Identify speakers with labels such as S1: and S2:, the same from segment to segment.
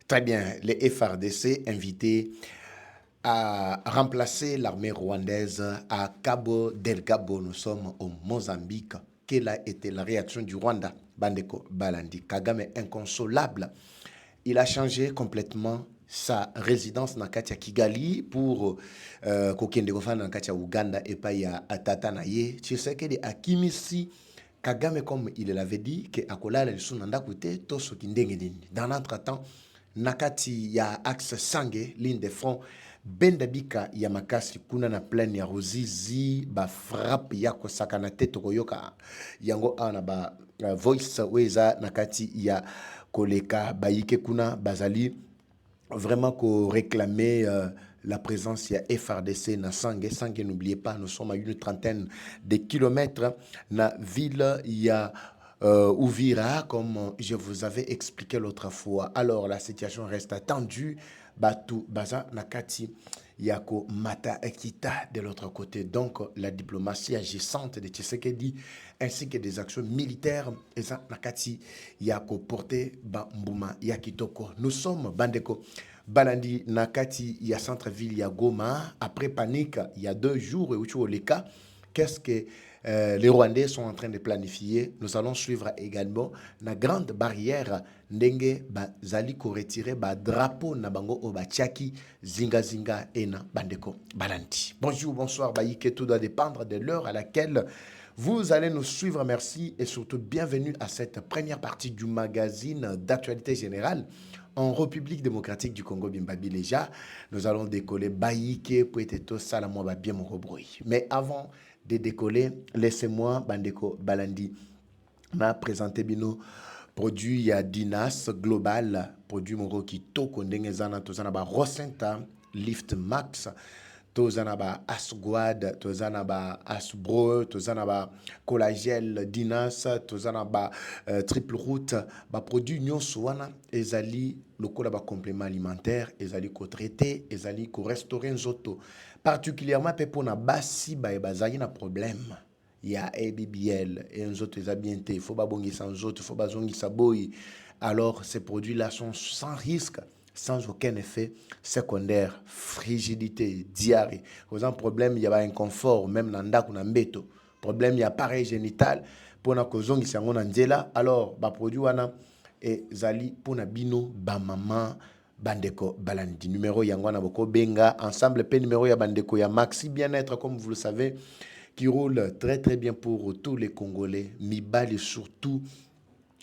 S1: Très bien, les FRDC invités à remplacer l'armée rwandaise à Cabo Delgado. Nous sommes au Mozambique. Quelle a été la réaction du Rwanda? Bandeko Balandi. Kagame inconsolable. Il a changé complètement sa résidence dans Katia Kigali pour kokende kofana dans Katia Uganda et pas ya atata na ye. Tu sais que de Akimisi Kagame, comme il l'avait dit, que akolala lisu nanda kute to soki ndenge nini. Dans l'entretemps, nakati ya axe sange ligne de front bendabika ya makasi kuna na plaine ya Ruzizi ba frappe ya kosakana te tokoyoka yango ana ba voice weza nakati ya koleka bayike kuna bazali vraiment qu'on réclamait la présence il y a FRDC na Sangue. Sangue, n'oubliez pas, nous sommes à une trentaine de kilomètres. Na ville, il y a Ouvira, comme je vous avais expliqué l'autre fois. Alors, la situation reste tendue. Batu, Baza, Nakati, Yako, Mata, Ekita de l'autre côté. Donc, la diplomatie agissante de Tshisekedi ainsi que des actions militaires, Eza, Nakati, Yako, Porté, Bambouma, Yakitoko. Nous sommes, Bandeko, Balandi, Nakati, il y a centre-ville, il y a Goma. Après panique, il y a 2 jours, et qu'est-ce que les Rwandais sont en train de planifier? Nous allons suivre également la grande barrière ndenge bazali ko retirer ba drapeau na bango o batiaki zinga zinga ena bandeko balandi. Bonjour, bonsoir baïke, tout doit dépendre de l'heure à laquelle vous allez nous suivre. Merci et surtout bienvenue à cette première partie du magazine d'actualité générale en République démocratique du Congo Bimbabi Leja. Nous allons décoller baïke poeteto salamwa bien mon bruit. Mais avant de décoller, laissez-moi bandeko balandi m'a présenté bino produit ya Dinas Global, produit moko kitoko ndenge zana tozana ba Rosenta Lift Max, tozana ba Asguad, tozana ba Asbro, tozana ba Collagel Dinas, tozana ba Triple Route, ba produit nyonso wana ezali lokola ba complément alimentaire, ezali ko traité, ezali ko restaurer nzoto, particulièrement pe pona basi ba bazali na problème. Il y a ABBL et un autre bien il faut pas bongi sans autre, il faut pas bongi sa boy. Alors ces produits-là sont sans risque, sans aucun effet secondaire, frigidité, diarrhée. Aux un problème, il y a un inconfort, même dans ndaku na mbeto. Problème, il y a appareil génital pour na kozongi sango na nzela. Alors ba produit wana et zali pour na bino ba maman bandeko balandi. Numéro yangwana boko benga ensemble pe numéro ya bandeko ya Maxi Bien-être comme vous le savez, qui roule très très bien pour tous les Congolais, Mibali surtout,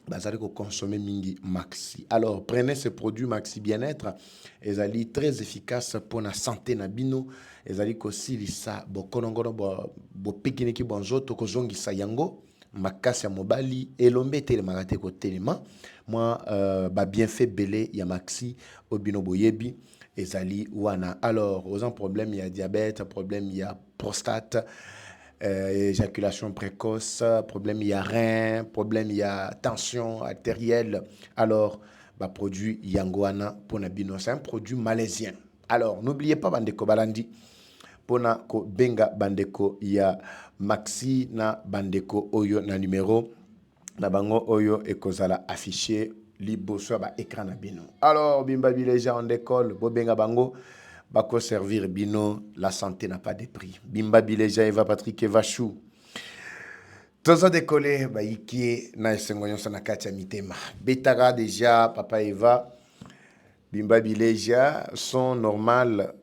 S1: bazali ko consommer mingi Maxi. Alors prenez ce produit Maxi Bien-être, ezali très efficace pour la santé na bino, ezali ko silisa bo konongono bo pikiniki bonjoto ko zongisa yango makasi ya mobali elombe tele makate ko telema. Moi ba bienfait belé ya Maxi obino boyebi ezali wana. Alors aux un problème il y a diabète, problème il y a prostate, éjaculation précoce, problème il y a rein, problème il y a tension artérielle. Alors, bah, produit Yangoana pour Nabino, c'est un produit malaisien. Alors, n'oubliez pas Bandeko Balandi, pour ko benga Bandeko, il y a Maxi na Bandeko Oyo na numéro, na bango Oyo et Kozala affiché, libo sur ba écran na bino. Alors, Bimba Bileja en décolle, bo benga bango. Bako servir bino, la santé n'a pas de prix. Bimba Bileja Eva Patrick Evachou. Tozo décollé, ba iki na esengonyo sana katia mitema. Betara déjà, papa Eva, Bimba Bileja sont normales.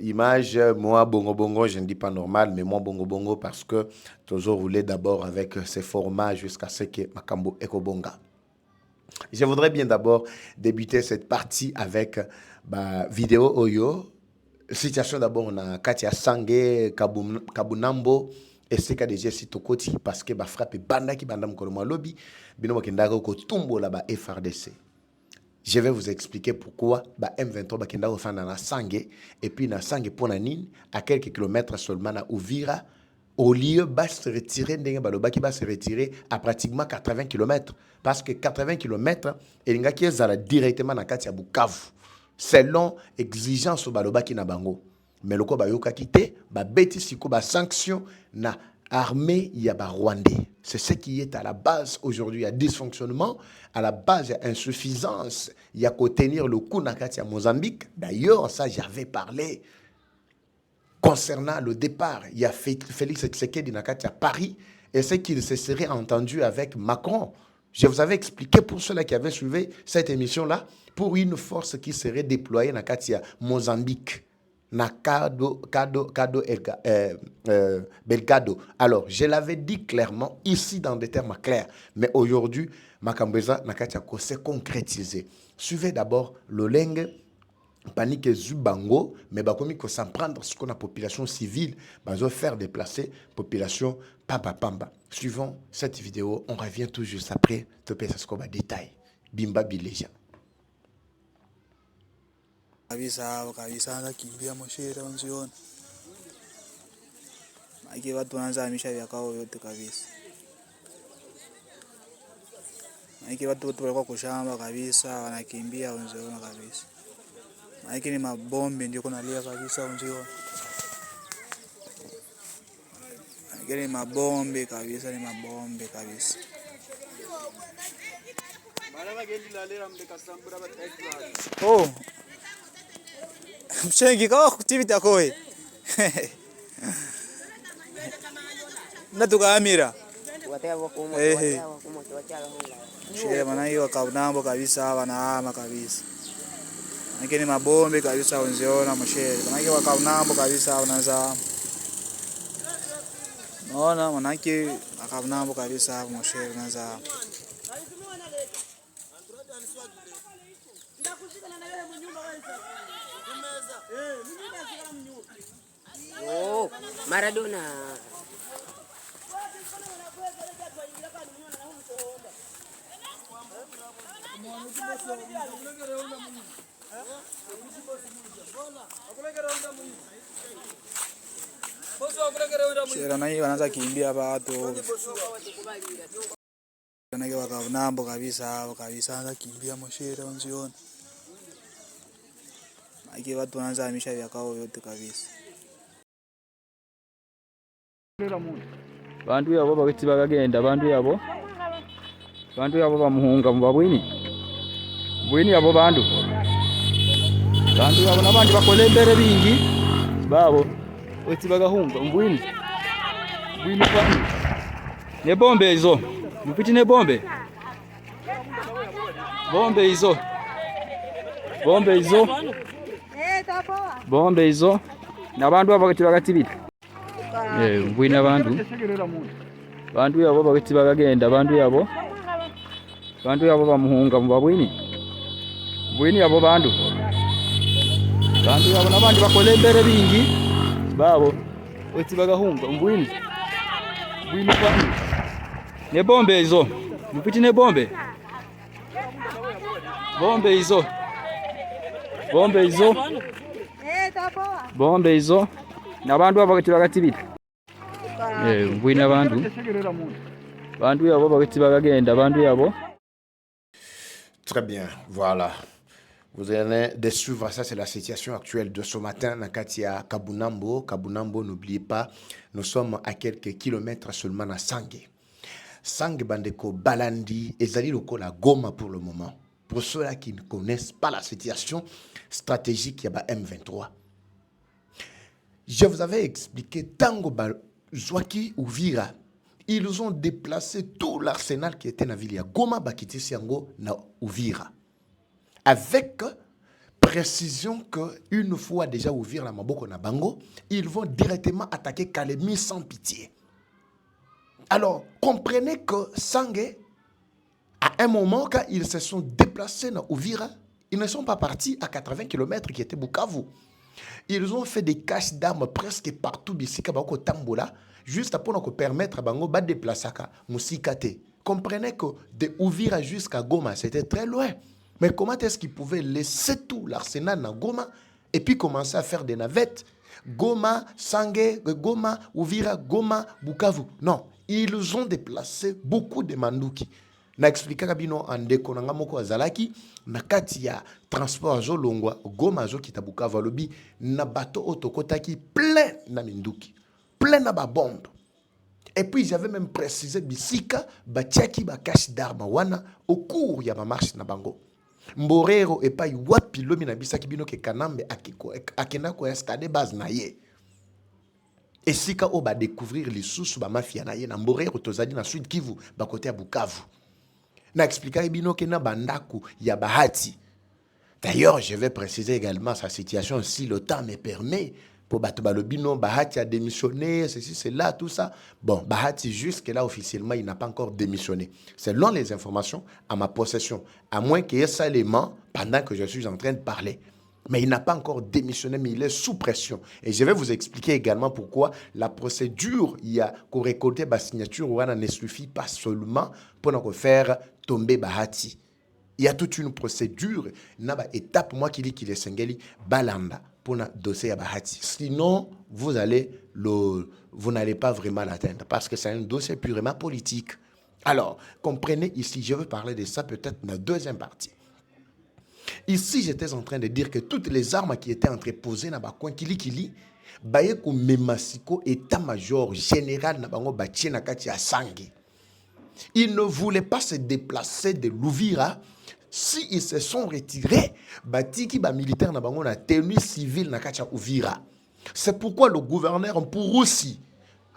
S1: Image, moi bongo bongo, je ne dis pas normal, mais moi bongo bongo parce que Tozo roulait d'abord avec ces formats jusqu'à ce que Makambo Ekobonga. Je voudrais bien d'abord débuter cette partie avec bah, vidéo Oyo. Situation d'abord, on a Katia Sange, Kabunambo, et c'est qu'à déjà Sitokoti, parce que bah, frappe banda qui bandam koloma lobby, bino kendago ko tumbo là bas FRDC. Je vais vous expliquer pourquoi bah, M23 bah, kendago fan dans la Sange, et puis dans Sange pour Nanine, à quelques kilomètres seulement à Ouvira, au lieu de se retirer, qui va se retirer à pratiquement 80 km. Parce que 80 km, il y a directement dans Katia Bukavu. Selon exigence au Baloba qui na bango. Mais le ko ba yoka kité, ba beti siko ba sanction na armée yaba rwandais. C'est ce qui est à la base aujourd'hui. Il y a dysfonctionnement, à la base il y a insuffisance, il y a qu'à tenir le coup dans à Mozambique. D'ailleurs, ça j'avais parlé concernant le départ. Il y a Félix Tshisekedi Nakati à Paris et c'est qu'il se serait entendu avec Macron. Je vous avais expliqué pour ceux-là qui avaient suivi cette émission-là, pour une force qui serait déployée dans Katia, Mozambique, na Belgado. Alors, je l'avais dit clairement, ici dans des termes clairs, mais aujourd'hui, Makambeza Nakatia s'est concrétisé. Suivez d'abord le Leng, panique Zubango, mais bakomi ko s'en prendre ce qu'on a population civile, bazo faire déplacer population pamba pamba. Suivons cette vidéo, on revient tout juste après, te pesa ce qu'on va détail. Bimba Bileja.
S2: Kabisa anakimbia Moshere unziona. Maana watu wanaanza hamisha vyakao yote kabisa. Maana watu walikuwa kushamba kabisa wanakimbia unziona kabisa. Maana ni mabombe ndio kunalia kabisa unziona. Maana ni mabombe kabisa, ni mabombe kabisa. Oh. Mshengi kawa kutivita koe. Na tukaamira. Shile maana hiyo kaunambo kabisa wanaama kabisa. Maana mabombe kabisa unziona mshere. Maana hiyo kaunambo kabisa unaanza. Naona maana kaunambo kabisa mshere unaanza.
S3: Oh, Maradona.
S2: Shira na hiyo wanaanza kimbia hapa watu. Wanake wakaunambo kabisa anaanza kimbia Moshere unziona. Maana watu wanaanza hamisha vyakao yote kabisa.
S4: Bantu yabo bagiti bagagenda bantu yabo bamuhunga mu babwini yabo bantu yabo nabandi bakole mbere bingi babo oti bagahunga mbwini kwani ne bombe hizo mpiti ne bombe hizo na bantu abo bagati bita mbwina bantu yabo bagiti bagagenda bantu yabo bamuhunga mu babwini yabo bantu yabo nabandi bakole mbere bingi babo oti bagahunga mbwini kwani ne bombe hizo mpiti ne bombe hizo na bantu abo bagati bita mbwina bantu yabo bagiti bagagenda bantu yabo.
S1: Très bien, voilà. Vous allez de suivre ça, c'est la situation actuelle de ce matin. Nakatia Kabunambo. Kabunambo, n'oubliez pas, nous sommes à quelques kilomètres seulement à Sangue. Sangue Bandeko Balandi et Zali Lokola Goma pour le moment. Pour ceux-là qui ne connaissent pas la situation stratégique, il y a M23. Je vous avais expliqué Tango Zwaki ou Vira. Ils ont déplacé tout l'arsenal qui était dans la ville. Goma Bakiti Siango na Uvira. Avec précision qu'une fois déjà Uvira la Maboko na Bango, ils vont directement attaquer Kalemi sans pitié. Alors, comprenez que Sangue, à un moment, quand ils se sont déplacés dans Uvira, ils ne sont pas partis à 80 km qui était Bukavu. Ils ont fait des caches d'armes presque partout, Bissika Bako Tambola, juste pour nous permettre à Bango de déplacer Moussikate. Comprenez que de Uvira jusqu'à Goma, c'était très loin. Mais comment est-ce qu'ils pouvaient laisser tout l'arsenal dans Goma et puis commencer à faire des navettes? Goma, Sangue, Goma, Uvira, Goma, Bukavu. Non, ils ont déplacé beaucoup de Mandouki. Na expliqué kabino andeko nanga moko azalaki na kati ya transport zo longwa Goma zo kita Bukavu lobi na bateau otokotaki plein na minduki, plein na ba bombe. Et puis j'avais même précisé bisika batiaki ba cache d'armes wana au cours ya ma marche na bango. Mborero et pas wapi lomi na bisaki bino ke kanambe akena ko installer base na ye. Et si ka o ba découvrir les sous ba mafia na ye na Mborero tozali na Sud Kivu ba côté ya Bukavu. Na expliquer bino ke na bandaku ya Bahati. D'ailleurs, je vais préciser également sa situation si le temps me permet. Pour Batubalobino, Bahati a démissionné, ceci, cela, tout ça. Bon, Bahati, jusque-là, officiellement, il n'a pas encore démissionné. Selon les informations à ma possession, à moins qu'il y ait ça élément pendant que je suis en train de parler. Mais il n'a pas encore démissionné, mais il est sous pression. Et je vais vous expliquer également pourquoi la procédure, il y a qu'on récolter ma signature, ne suffit pas seulement pour nous faire tomber Bahati. Il y a toute une procédure, une étape, moi qui dis qu'il est Sengeli, Balanda, pour un dossier à Bahati. Sinon, vous n'allez pas vraiment l'atteindre, parce que c'est un dossier purement politique. Alors, comprenez ici, je veux parler de ça peut-être dans la deuxième partie. Ici, j'étais en train de dire que toutes les armes qui étaient entreposées dans le coin, Kili, Bayeko Memasiko, état-major général, Nabango Batie Nakati à Sangi. Ils ne voulaient pas se déplacer de Louvira. Si ils se sont retirés, Batiki ba militaire na bango na tenue civile na kacha Uvira. C'est pourquoi le gouverneur Mpurusi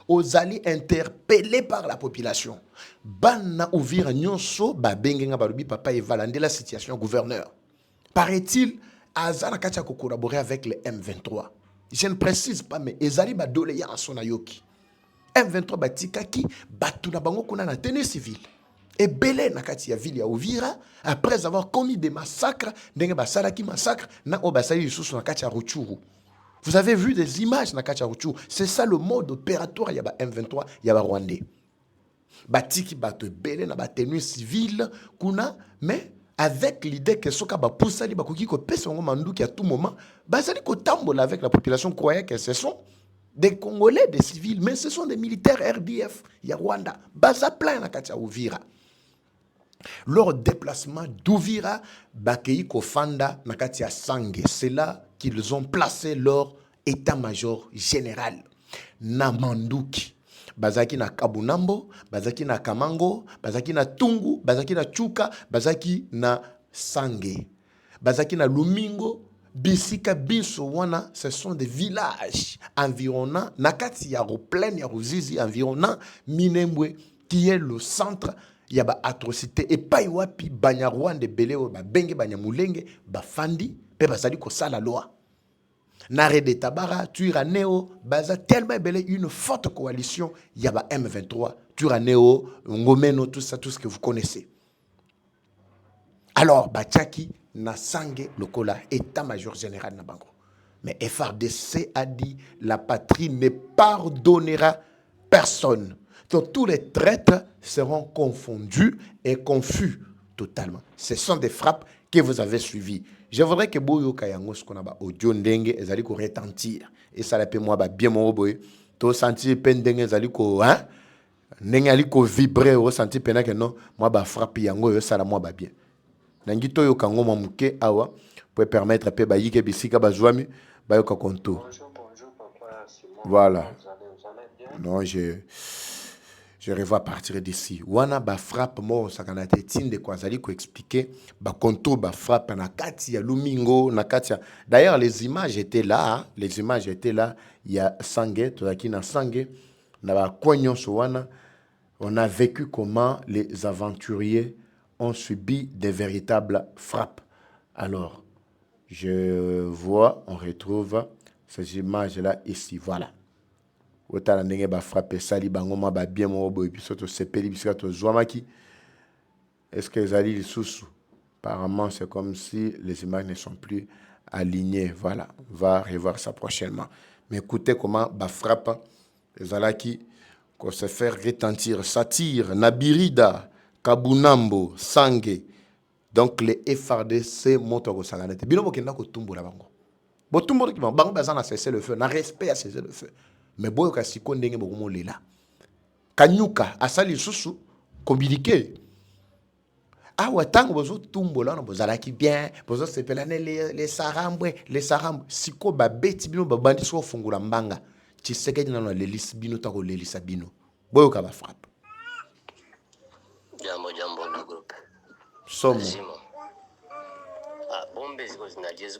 S1: aux alliés interpellés par la population. Banna Uvira nyonso ba bengenga barubi papa evalande la situation gouverneur. Paraît-il, Azana kacha ko collaborer avec le M23. Je ne précise pas mais ezali ba doléa en sonayoki. M23 batika ki batu na bango kuna na tenue civile. Et belé na kati ya ville ya Uvira après avoir commis des massacres ndenge basalaki massacre na obasali lisusu na kati ya Ruchuru. Vous avez vu des images na kati ya Ruchuru. C'est ça le mode opératoire ya ba M23 ya ba Rwandais. Batiki batu belé na ba tenue civile kuna mais avec l'idée que soka ba poussali ba koki ko pesa ngo manduki à tout moment basali ko tambola avec la population croyait que ce sont des Congolais, des civils, mais ce sont des militaires RDF, il y a Rwanda, Baza plein na kati ya Uvira. Leur déplacement d'Uvira, Bakei Kofanda na kati ya Sange, c'est là qu'ils ont placé leur état-major général. Na Manduki, Bazaki na Kabunambo, Bazaki na Kamango, Bazaki na Tungu, Bazaki na Chuka, Bazaki na Sange, Bazaki na Lumingo, Bisika Biso wana, ce sont des villages environnants, Nakati ya Roplaine, ya Ruzizi, environnant Minembwe, qui est le centre, il y a ba atrocité, et pas wapi, Banyarwande, Beleo, ba Benge, Banyamulenge, ba Fandi, pe basali ko sa la loi. Nare de Tabara, Turaneo, Baza, tellement belé, une forte coalition, il y a ba M23, Turaneo, Ngomeno, tout ça, tout ce que vous connaissez. Alors, Bachaki, na Sange Lokola, état-major général na bango. Mais FRDC a dit la patrie ne pardonnera personne. Donc tous les traîtres seront confondus et confus totalement. Ce sont des frappes que vous avez suivies. Je voudrais que Boyo Kayango ce qu'on a audio ndenge ezali ko retentir et ça la peut moi bien mon boy. To sentir peine ndenge ezali ko hein ndenge ali ko vibrer au sentir pena que non moi ba frappe yango yo ça la moi ba bien. Nangito yo kango mamuke awa pour permettre pe bayike bisika bazwami bayoka konto.
S5: Bonjour, papa.
S1: Voilà.
S5: Vous allez bien?
S1: Non, je revois partir d'ici. Wana ba frappe mo sakanate tinde kwa zali ko expliquer ba konto ba frappe na kati ya Lumingo na kati ya. D'ailleurs les images étaient là, il y a Sange, tozaki na Sange na ba konyo so wana. On a vécu comment les aventuriers ont subi des véritables frappes. Alors, on retrouve ces images-là ici. Voilà. Otala ndenge ba frappe sali bango ma ba bien mo boy biso to sepeli bisika to zwamaki. Est-ce que zali lisusu? Apparemment, c'est comme si les images ne sont plus alignées. Voilà. On va revoir ça prochainement. Mais écoutez comment ba frappe zalaki qu'on se fait retentir Satire, Nabirida, Kabunambo, Sange. Donc les FRDC montent au Saganete. Binomo kenda ko tumbola bango. Bo tumbola ki bango bazana cesser le feu, na respect à cesser le feu. Mais boyo ka siko ndenge bokumo lela. Kanyuka asali susu communiquer. Ah watango bozo tumbola na bozala ki bien, bozo sepelane les sarambwe, siko ba beti bino ba bandi so fungula mbanga. Tshisekedi na lelisi bino tako lelisa bino. boyoka ba frappe.
S6: Jambo le groupe.
S1: Somo.
S6: Zima. Bombe ziko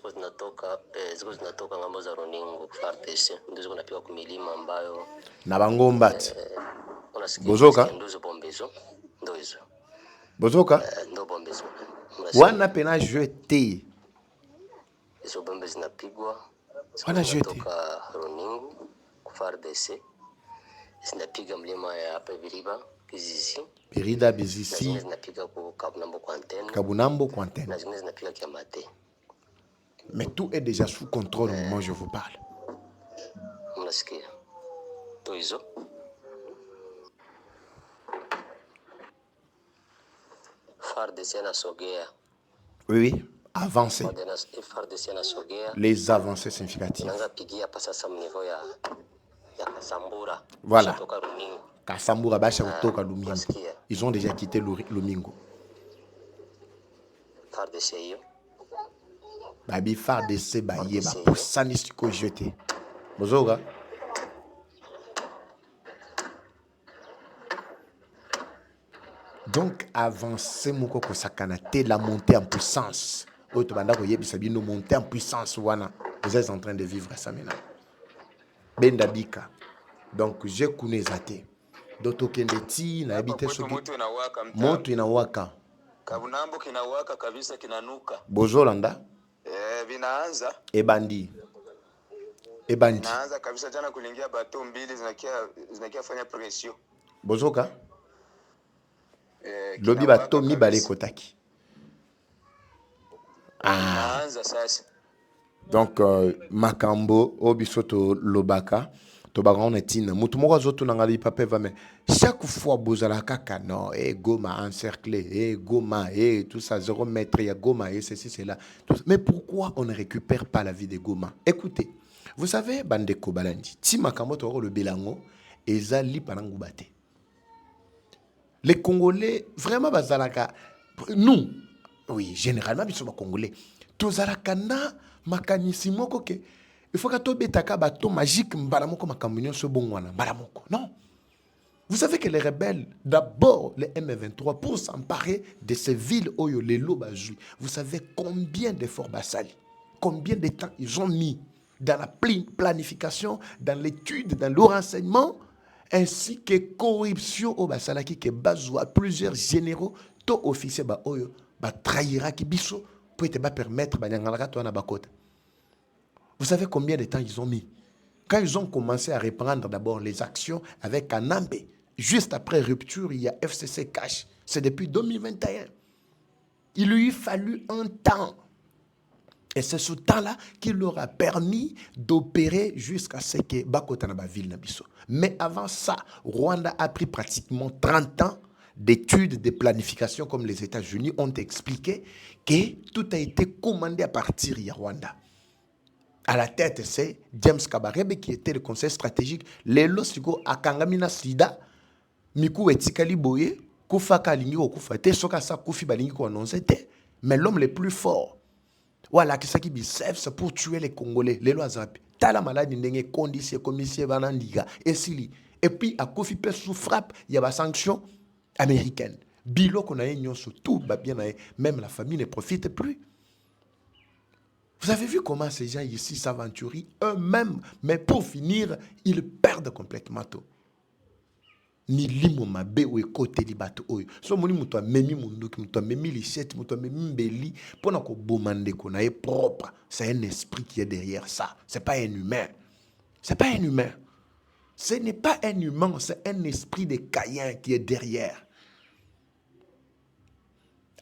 S6: zinatoka ngambo za Roningo FARDC ndio ziko napiga kumilima ambayo
S1: Na bango mbati.
S6: unasikia
S1: Bozoka?
S6: ndio bombe hizo. Ndio hizo.
S1: Bozoka?
S6: Ndio bombe hizo.
S1: Wana pena jeté.
S6: Hizo bombe zinapigwa.
S1: Wana jeté.
S6: Kutoka Roningo FARDC. Zinapiga mlima ya hapa Viriba Kizizi.
S1: Birida
S6: Na
S1: Bizisi.
S6: zingine zinapiga kwa Kabunambo kwa antenne.
S1: Kabunambo Quanten.
S6: Na zingine zinapiga Kiamate.
S1: Mais tout est déjà sous contrôle au moment où je vous parle.
S6: Unasikia? Ndio hizo. FARDC anasogea.
S1: Oui, oui. Avancez.
S6: FARDC anasogea.
S1: Les avancées significatives.
S6: Tunaanza pigia hapa sasa mnivo ya Kasambura.
S1: Voilà.
S6: Kutoka Runingo.
S1: Kasambura Basha kutoka Lumingo.
S6: Nasikia.
S1: Ils ont déjà quitté Lumingo.
S6: FARDC hiyo.
S1: Babi FARDC baye ba poussani siko jeté. Bozoga. Donc avancer moko kosakana te la montée en puissance. Oto banda ko yebisa bino montée en puissance wana. Vous êtes en train de vivre ça maintenant. Benda bika. Donc je connais zate. Doto kendeti na habite soki. Moto inawaka.
S7: Kabunambo kinawaka kabisa, kinanuka.
S1: Bozolanda.
S7: Vinaanza.
S1: Ebandi.
S7: Vinaanza kabisa, jana kulingia bato mbili zinakia fanya pression.
S1: Bozoka. Lobi bato mibale kotaki.
S7: Vinaanza sasa.
S1: Donc makambo obisoto lobaka to bagon etina mutu moko zoto nanga pape va mais chaque fois bozala kaka non Goma encerclé Goma tout ça 0 mètre ya Goma ceci cela mais pourquoi on ne récupère pas la vie de Goma? Écoutez, vous savez bandeko balandi ti makambo to le belango ezali panangu bate. Les Congolais vraiment bazalaka nous oui généralement biso ba Congolais tozalaka na makanisi moko ke il faut que tu betaka bato magique mbala moko makambo nyonso bongwana mbala moko. Non. Vous savez que les rebelles, d'abord les M23, pour s'emparer de ces villes où les loups jouent, vous savez combien d'efforts basali, combien de temps ils ont mis dans la planification, dans l'étude, dans le renseignement, ainsi que corruption au basalaki que bazoua plusieurs généraux, to officiers ba oyo ba trahira ki biso pour te permettre ba nyangala to na bakota. Vous savez combien de temps ils ont mis? Quand ils ont commencé à reprendre d'abord les actions avec Kanambe, juste après rupture, il y a FCC Cash. C'est depuis 2021. Il lui fallu un temps. Et c'est ce temps-là qui leur a permis d'opérer jusqu'à ce que Bakota na ville nabiso. Mais avant ça, Rwanda a pris pratiquement 30 ans d'études, de planification, comme les États-Unis ont expliqué, que tout a été commandé à partir de Rwanda. À la tête, c'est James Kabarebe qui était le conseil stratégique. Lelo siko akangamina sida, miku etikali boye, kufa kalingi ko kufa te, soka sa kufi balingi ko annoncer te. Mais l'homme le plus fort, voilà qui qui biceps pour tuer les Congolais, les lois zapi. Tala maladi ndenge condition commissaire banandiga esili. Et puis à Kofi pe sous frappe, il y a des sanctions américaines. Bilo qu'on a nyonso tout va bien, même la famille ne profite plus. Vous avez vu comment ces gens ici s'aventurent eux-mêmes, mais pour finir, ils perdent complètement tout. Ni limo mabe ou ekote li bato oyo. So moni muto memi munduki, muto memi lichette, muto memi mbeli, pona ko bomande ko na est propre. C'est un esprit qui est derrière ça. C'est pas un humain. C'est pas un humain. Ce n'est pas un humain, c'est un esprit de Caïn qui est derrière.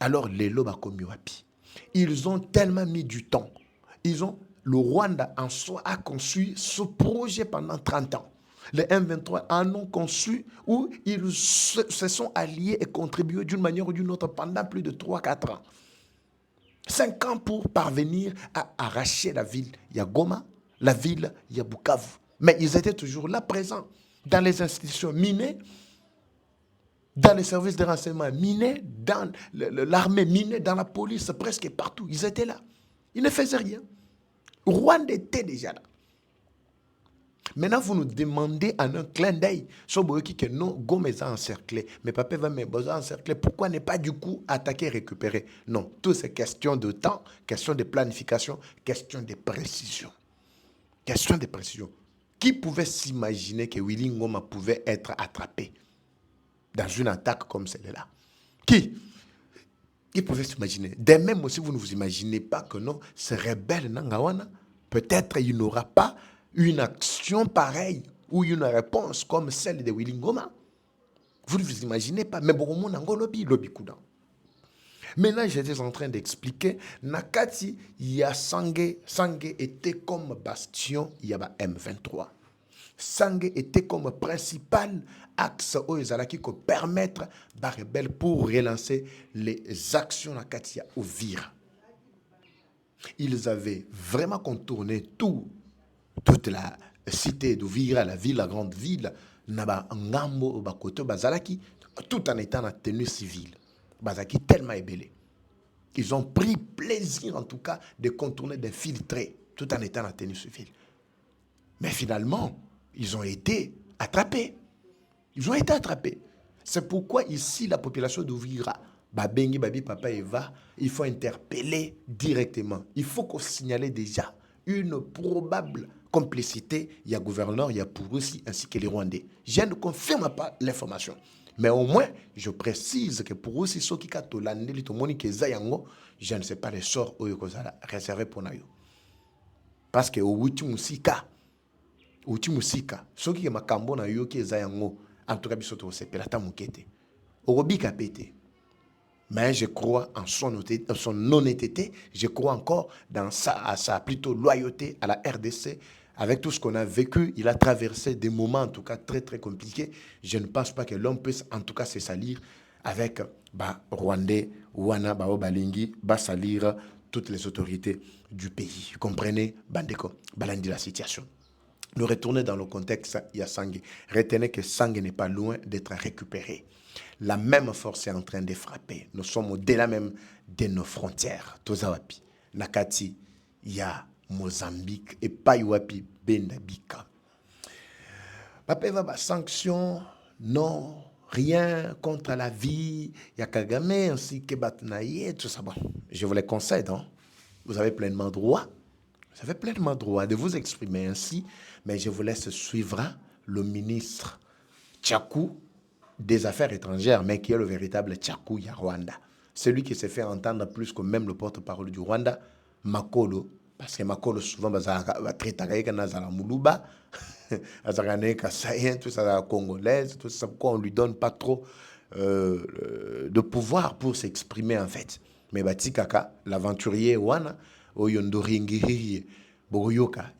S1: Alors les lobes comme wapi. Ils ont tellement mis du temps. Le Rwanda en soi a conçu ce projet pendant 30 ans. Les M23 en ont conçu où ils se sont alliés et contribué d'une manière ou d'une autre pendant plus de 3-4 ans. 5 ans pour parvenir à arracher la ville. Il y a Goma, la ville, il y a Bukavu. Mais ils étaient toujours là présents dans les institutions minées, dans les services de renseignement minés, dans l'armée minée, dans la police, presque partout. Ils étaient là. Ils ne faisaient rien. Rwanda était déjà là. Maintenant, vous nous demandez en un clin d'œil, que non, Goma est encerclé, mais papa va me encercler. Pourquoi ne pas du coup attaquer, récupérer? Non, tout c'est question de temps, question de planification, question de précision. Question de précision. Qui pouvait s'imaginer que Willy Ngoma pouvait être attrapé dans une attaque comme celle-là? Qui pouvait s'imaginer? De même aussi, vous ne vous imaginez pas que non, ces rebelles Nangawana, peut-être il n'aura pas une action pareille ou une réponse comme celle de Willy Ngoma. Vous ne vous imaginez pas. Mais bon, mon ango lobby koudan. Maintenant, j'étais en train d'expliquer, Nakati, il y a Sangé était comme bastion, il y a M23. Sangé était comme principal axe aux Ezalaki qui permettre aux rebelles pour relancer les actions Nakati à Uvira. Ils avaient vraiment contourné toute la cité d'Uvira, la ville, la grande ville, Naba Ngambo, Bakoto, Bazalaki, tout en étant en tenue civile. Bazalaki tellement ébélé. Ils ont pris plaisir, en tout cas, de contourner, d'infiltrer, tout en étant en tenue civile. Mais finalement, ils ont été attrapés. Ils ont été attrapés. C'est pourquoi ici, la population d'Uvira, Babengi, Babi, Papa, Eva, il faut interpeller directement. Il faut qu'on signale déjà une probable complicité. Il y a gouverneur, il y a Pouroussi, ainsi que les Rwandais. Je ne confirme pas l'information. Mais au moins, je précise que Pouroussi, ceux qui ont landé, je ne sais pas les sorts réservés pour nous. Parce que au Musika, ceux qui ont makambo na yo qui zayango, en tout cas, ils sont sepelata mukete. Orobika pété. Mais je crois en son honnêteté, je crois encore dans sa plutôt loyauté à la RDC. Avec tout ce qu'on a vécu, il a traversé des moments en tout cas très très compliqués. Je ne pense pas que l'homme puisse en tout cas se salir avec Rwandais, Wana, Balingi, salir toutes les autorités du pays. Comprenez, Bandeko, Balandi la situation. Nous retournons dans le contexte, il y a Sangé. Retenez que Sangé n'est pas loin d'être récupéré. La même force est en train de frapper. Nous sommes au-delà même de nos frontières. Tozawapi, Nakati, il y a Mozambique et Paiwapi, Benabika. Papa va sanction, non, rien contre la vie. Il y a Kagame ainsi que Batnaye, tout ça. Bon, je vous les conseille, non? Vous avez pleinement droit. Vous avez pleinement droit de vous exprimer ainsi, mais je vous laisse suivre le ministre Tchakou des Affaires étrangères, mais qui est le véritable Tchakou ya Rwanda. Celui qui s'est fait entendre plus que même le porte-parole du Rwanda, Makolo, parce que Makolo souvent va traiter Nazara Moulouba, tout ça congolaise, tout ça, pourquoi on lui donne pas trop de pouvoir pour s'exprimer en fait. Mais Batikaka, l'aventurier Wana, Oyondoringi, Boroyoka,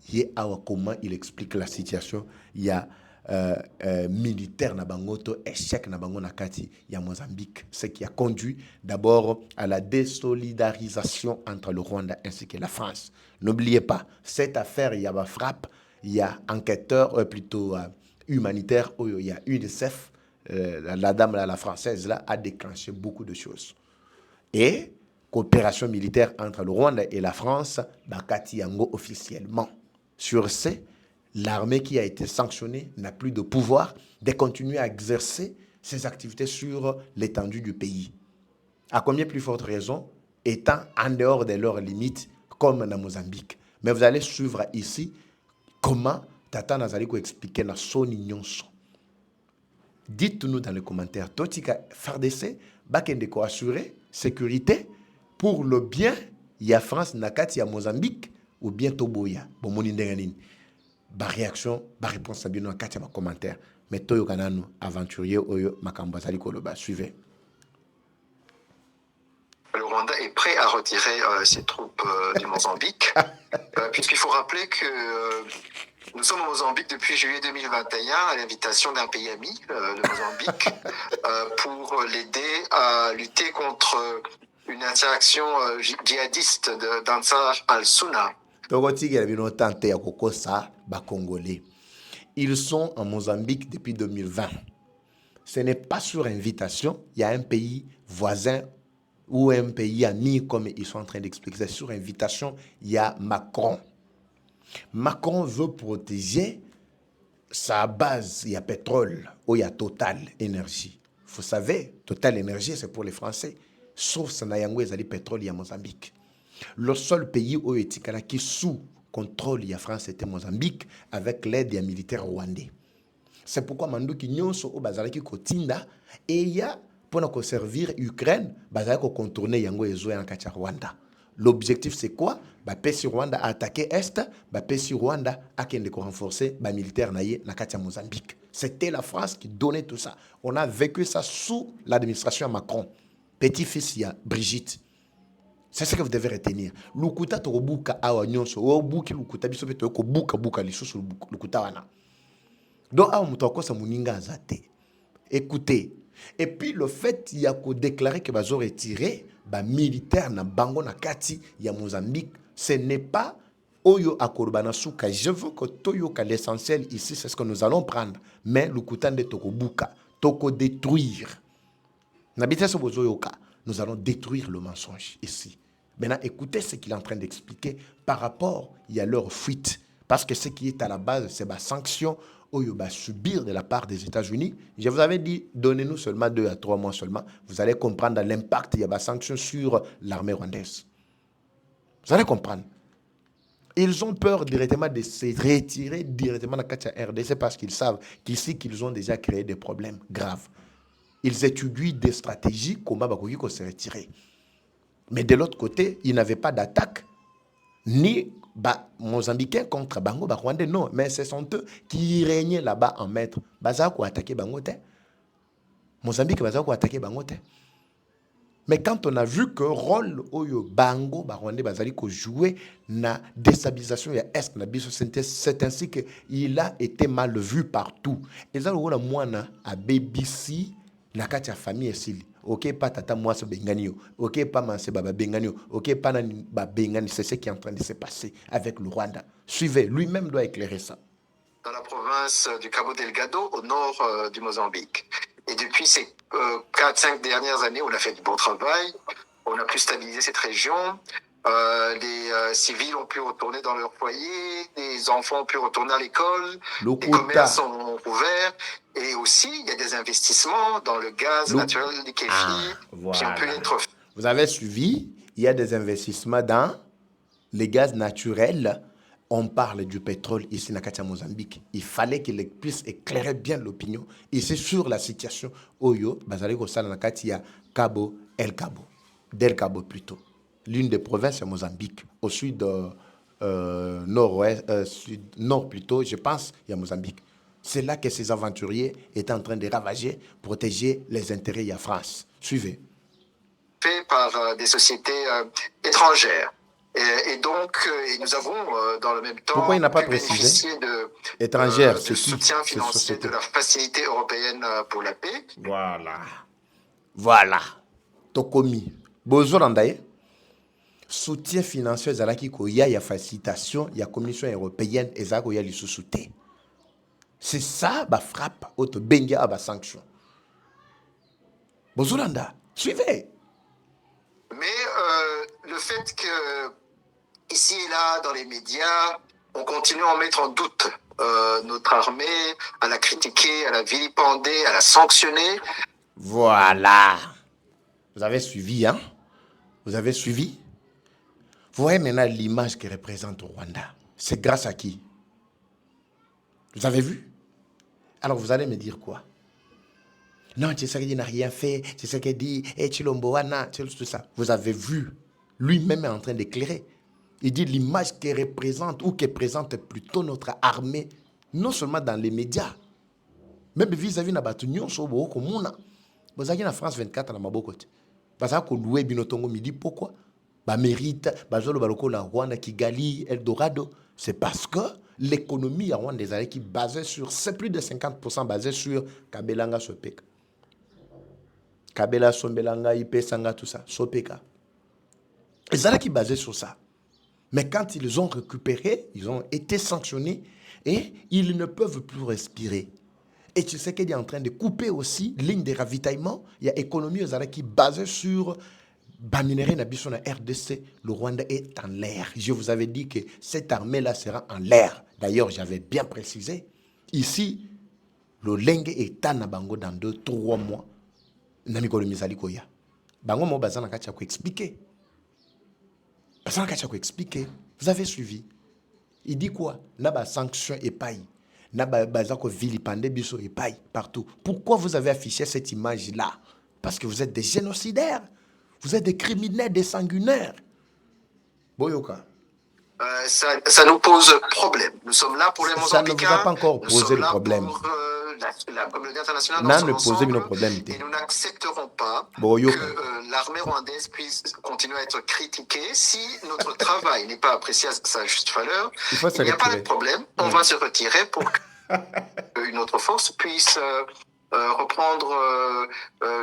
S1: comment il explique la situation. Il y a militaire na bangoto, échec na bango nakati, il y a Mozambique, ce qui a conduit d'abord à la désolidarisation entre le Rwanda ainsi que la France. N'oubliez pas, cette affaire, il y a frappe, il y a enquêteur, plutôt humanitaire, il y a UNICEF, la dame là, la française là, a déclenché beaucoup de choses. Et coopération militaire entre le Rwanda et la France, Bakati Yango officiellement. Sur ce, l'armée qui a été sanctionnée n'a plus de pouvoir de continuer à exercer ses activités sur l'étendue du pays. À combien plus forte raison, étant en dehors de leurs limites, comme dans Mozambique. Mais vous allez suivre ici comment Tata Nazaliko expliquer la son ignonso. Dites-nous dans les commentaires, Totika FARDC, Bakendeko assurer sécurité pour le bien, il y a France, Nakati, il y a Mozambique, ou bien Toboya, bon moni ndenganini. Ba réaction, ba réponse à bien dans quatre commentaires. Mais Toyo Kananu, aventurier, Oyo, Makambazali Koloba, suivez.
S7: Le Rwanda est prêt à retirer ses troupes du Mozambique, puisqu'il faut rappeler que nous sommes au Mozambique depuis juillet 2021 à l'invitation d'un pays ami, le Mozambique, pour l'aider à lutter contre une interaction djihadiste d'Ansar al-Sunna.
S1: Ils sont en Mozambique depuis 2020. Ce n'est pas sur invitation. Il y a un pays voisin ou un pays ami, comme ils sont en train d'expliquer. C'est sur invitation. Il y a Macron. Macron veut protéger sa base, il y a pétrole, ou il y a Total Énergie. Vous savez, Total Énergie, c'est pour les Français. Sauf que Nayango, il y a pétrole, il y a Mozambique. Le seul pays où il y a qui sous contrôle de la France, c'était Mozambique, avec l'aide des militaires rwandais. C'est pourquoi Mandouki Nyonso au Bazaraki Kotinda, et il y a, pour servir l'Ukraine, Bazaraki contourner Yango et Zoé en Kacha Rwanda. L'objectif, c'est quoi? Pessi Rwanda a attaqué Est, Pessi Rwanda a renforcé les militaires na Kacha Mozambique. C'était la France qui donnait tout ça. On a vécu ça sous l'administration Macron. Petit-fils, il y a Brigitte. C'est ce que vous devez retenir. Lukuta tobuka awa nyonso, obuki lukuta biso beto ko buka lisusu lukuta wana. Donc awa mutoko sa muninga azate. Écoutez. Et puis le fait il y a ko déclarer que bazo retirer ba militaire na bango na kati ya Mozambique, ce n'est pas oyo akorubana suka. Je veux que toyoka l'essentiel ici, c'est ce que nous allons prendre, mais lukuta de toko buka, toko détruire. Nabita so bozoyoka, nous allons détruire le mensonge ici. Maintenant, écoutez ce qu'il est en train d'expliquer par rapport à leur fuite. Parce que ce qui est à la base, c'est la sanction qu'il va subir de la part des États-Unis. Je vous avais dit, donnez-nous seulement 2 à 3 mois seulement. Vous allez comprendre l'impact il y a la sanction sur l'armée rwandaise. Vous allez comprendre. Ils ont peur directement de se retirer directement de la RDC parce qu'ils savent qu'ici, qu'ils ont déjà créé des problèmes graves. Ils étudient des stratégies, comment ils se retirer. Mais de l'autre côté, il n'avait pas d'attaque, ni Mozambicains contre Bango, Rwandais, non. Mais ce sont eux qui régnaient là-bas en maître. Bazako a attaqué Bango. Mozambique, Bazako a attaqué Bango. Mais quand on a vu que le rôle Oyo Bango, Rwandais, Bazaliko jouait na déstabilisation de l'Est, c'est ainsi qu'il a été mal vu partout. Et ça, on a moins à BBC, la carte famille est ok, pas tata moi ce bengani, ok, pas manse baba bengani, ok, pas nani baba bengani, c'est ce qui est en train de se passer avec le Rwanda. Suivez, lui-même doit éclairer ça.
S7: Dans la province du Cabo Delgado, au nord du Mozambique. Et depuis ces 4-5 dernières années, on a fait du bon travail, on a pu stabiliser cette région, les civils ont pu retourner dans leur foyer, les enfants ont pu retourner à l'école, les commerces sont ouverts, et aussi il y a des investissements dans le gaz naturel liquéfié qui ont pu être faits.
S1: Vous avez suivi, il y a des investissements dans les gaz naturels. On parle du pétrole ici na Katia Mozambique. Il fallait qu'il puisse éclairer bien l'opinion ici sur la situation Oyo, Bazali Kosala na Katia Cabo, Del Cabo plutôt. L'une des provinces de Mozambique, au sud nord-ouest, nord plutôt, je pense, il y a Mozambique. C'est là que ces aventuriers étaient en train de ravager, protéger les intérêts de la France. Suivez.
S7: Fait par des sociétés étrangères. Et donc, nous avons dans le même temps
S1: pourquoi il n'a pas précisé étrangère,
S7: de soutien financier de la Facilité européenne pour la paix.
S1: Voilà. Tokomi. Bozorandaye. Soutien financier zalaki ko ya facilitation ya Commission européenne et zako ya lisouté. C'est ça ba frappe auto benga ba sanction. Bozolanda, suivez.
S7: Mais le fait que ici et là, dans les médias, on continue à en mettre en doute notre armée, à la critiquer, à la vilipender, à la sanctionner.
S1: Voilà. Vous avez suivi, hein? Vous avez suivi? Vous voyez maintenant l'image que représente Rwanda. C'est grâce à qui? Vous avez vu? Alors vous allez me dire quoi? Non, c'est ça qu'il n'a rien fait, c'est ça qu'il dit, et Chilomboana, tout ça. Vous avez vu, lui-même est en train d'éclairer. Il dit l'image qui représente ou qui présente plutôt notre armée, non seulement dans les médias, même vis-à-vis de la bataille, sur le commun. Vous avez en France 24 dans ma bocote. Parce que loué binotongo midi pourquoi? Bah mérite, bah zolo baloko la Rwanda Kigali, Eldorado, c'est parce que l'économie à Rwanda des années qui basée sur, c'est plus de 50% basé sur Kabelanga Sopeka. Kabela Sombelanga, IP Sanga, tout ça, Sopeka. Et ça qui basé sur ça. Mais quand ils ont récupéré, ils ont été sanctionnés et ils ne peuvent plus respirer. Et tu sais qu'il est en train de couper aussi ligne de ravitaillement. Il y a économie qui est basée sur Baminéré Nabiso na RDC. Le Rwanda est en l'air. Je vous avais dit que cette armée-là sera en l'air. D'ailleurs, j'avais bien précisé. Ici, le lenge est na bango dans 2-3 mois. Namikolo misali koya. Bango mo bazana kacha ko expliquer. Bazana kacha ko expliquer. Vous avez suivi. Il dit quoi? Na ba sanction et paille. Na ba bazako vilipande biso et paille partout. Pourquoi vous avez affiché cette image là? Parce que vous êtes des génocidaires. Vous êtes des criminels, des sanguinaires. Boyoka.
S7: Ça nous pose problème. Nous sommes là pour les Mozambicains.
S1: Ça ne vous a pas encore posé le problème.
S7: Pour, la communauté internationale,
S1: Non, ne posez nos problèmes.
S7: Et nous n'accepterons pas
S1: Boyoka.
S7: que l'armée rwandaise puisse continuer à être critiquée. Si notre travail n'est pas apprécié à sa juste valeur, il n'y a pas de problème. On va se retirer pour qu'une autre force puisse reprendre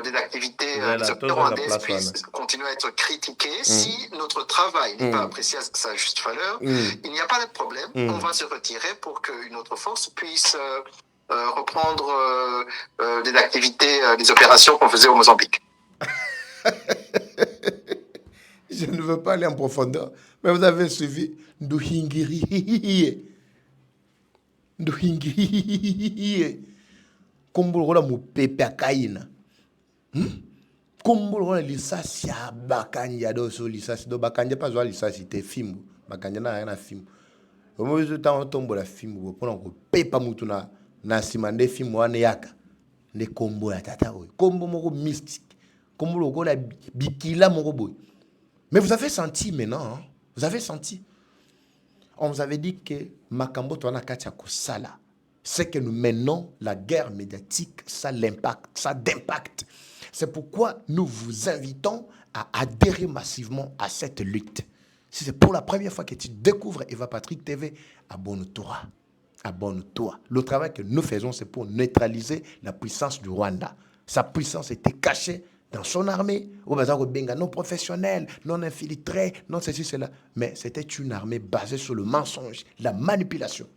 S7: des activités. Les acteurs rwandaises puissent continuer à être critiqués. Si notre travail n'est pas apprécié à sa juste valeur, il n'y a pas de problème. On va se retirer pour qu'une autre force puisse reprendre des activités, des opérations qu'on faisait au Mozambique.
S1: Je ne veux pas aller en profondeur, mais vous avez suivi Nduhingiri. Kombo la mu pepe akaina. Kombo la lisasi ya bakanja do so lisasi do bakanja pas zo lisasi te film. Bakanja na film. Au moment où on tombe la film pour on pepa mutu na simande film wana yaka. Ne kombo ya tata oy. Kombo moko mystique. Kombo loko la bikila moko boy. Mais vous avez senti maintenant, hein? Vous avez senti. On vous avait dit que makambo to na katia ko sala. C'est que nous menons la guerre médiatique, ça d'impact. C'est pourquoi nous vous invitons à adhérer massivement à cette lutte. Si c'est pour la première fois que tu découvres Eva Patrick TV, abonne-toi. Abonne-toi. Le travail que nous faisons, c'est pour neutraliser la puissance du Rwanda. Sa puissance était cachée dans son armée, non professionnels, non infiltrés, non ceci, cela. Mais c'était une armée basée sur le mensonge, la manipulation.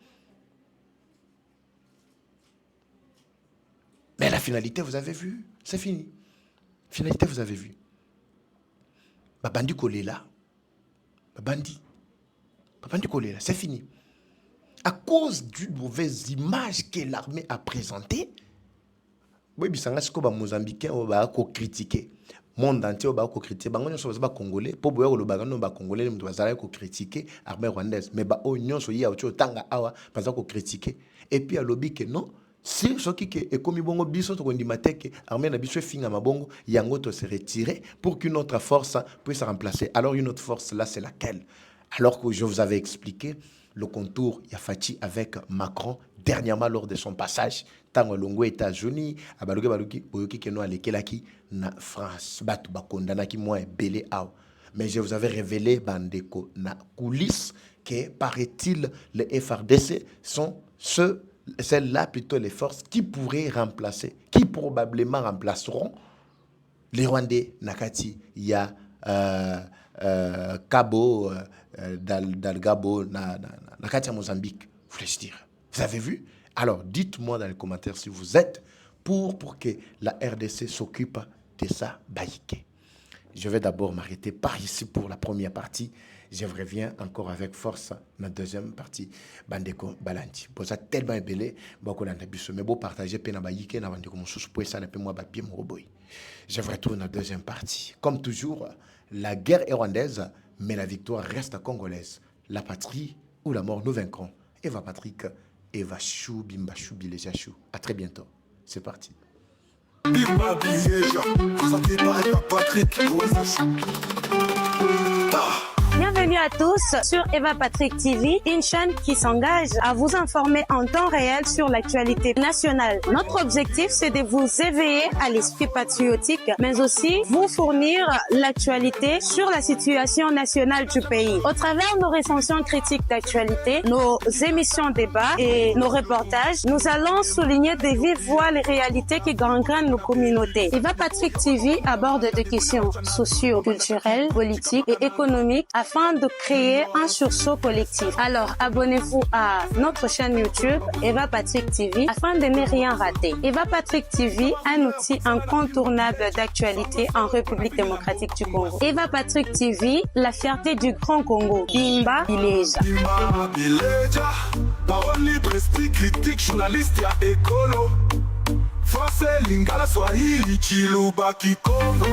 S1: Mais la finalité, vous avez vu, c'est fini. Finalité, vous avez vu. Babandi Kolela. Babandi Kolela, c'est fini. À cause d'une mauvaise image que l'armée a présentée, oui, bisanga siko ba Mozambicain ba ko critiquer. Monde entier ba ko critiquer. Bango nyonso ba congolais, po boya ko lobaka no ba congolais mtu bazala ko critiquer armée rwandaise. Mais ba o nyonso ya ocho tanga awa baza ko critiquer. Et puis a lobby que non. Si ce qui est comme bongo biso to kondima teke armée na biso finga mabongo yango to se retirer pour qu'une autre force puisse remplacer. Alors une autre force là c'est laquelle? Alors que je vous avais expliqué le contour Yafati avec Macron dernièrement lors de son passage tango longo États-Unis abaluki baluki boyoki keno alekelaki na France batu bakondana ki moi belé aw. Mais je vous avais révélé bandeko na coulisses que paraît-il les FRDC sont celles-là plutôt les forces qui pourraient remplacer, qui probablement remplaceront les Rwandais. Nakati, il y a Cabo, Dalgabo, Nakati à Mozambique. Voulais-je dire. Vous avez vu? Alors, dites-moi dans les commentaires si vous êtes pour que la RDC s'occupe de ça. Baïké. Je vais d'abord m'arrêter par ici pour la première partie. Je reviens encore avec force dans la deuxième partie. Bandeko Balanti. Pour ça, tellement belé, beaucoup d'antabiso. Mais bon, partager, pena baïke, na bandeko mon sous ça n'a pas moi bien mon roboy. Je retourne dans la deuxième partie. Comme toujours, la guerre est rwandaise, mais la victoire reste congolaise. La patrie ou la mort, nous vaincrons. Eva Patrick, Eva Chou, Bimba Chou, Bileja Chou. À très bientôt. C'est parti.
S8: Bienvenue à tous sur Eva Patrick TV, une chaîne qui s'engage à vous informer en temps réel sur l'actualité nationale. Notre objectif, c'est de vous éveiller à l'esprit patriotique, mais aussi vous fournir l'actualité sur la situation nationale du pays. Au travers nos recensions critiques d'actualité, nos émissions débats et nos reportages, nous allons souligner de vive voix les réalités qui gangrènent nos communautés. Eva Patrick TV aborde des questions socio-culturelles, politiques et économiques afin de créer un sursaut collectif. Alors, abonnez-vous à notre chaîne YouTube Eva Patrick TV afin de ne rien rater. Eva Patrick TV, un outil incontournable d'actualité en République démocratique du Congo. Eva Patrick TV, la fierté du Grand Congo. Bimba Bileja.
S9: Parole libre, esprit critique, journaliste ya écolo. Français, Lingala, Swahili, Chiluba, Kikongo.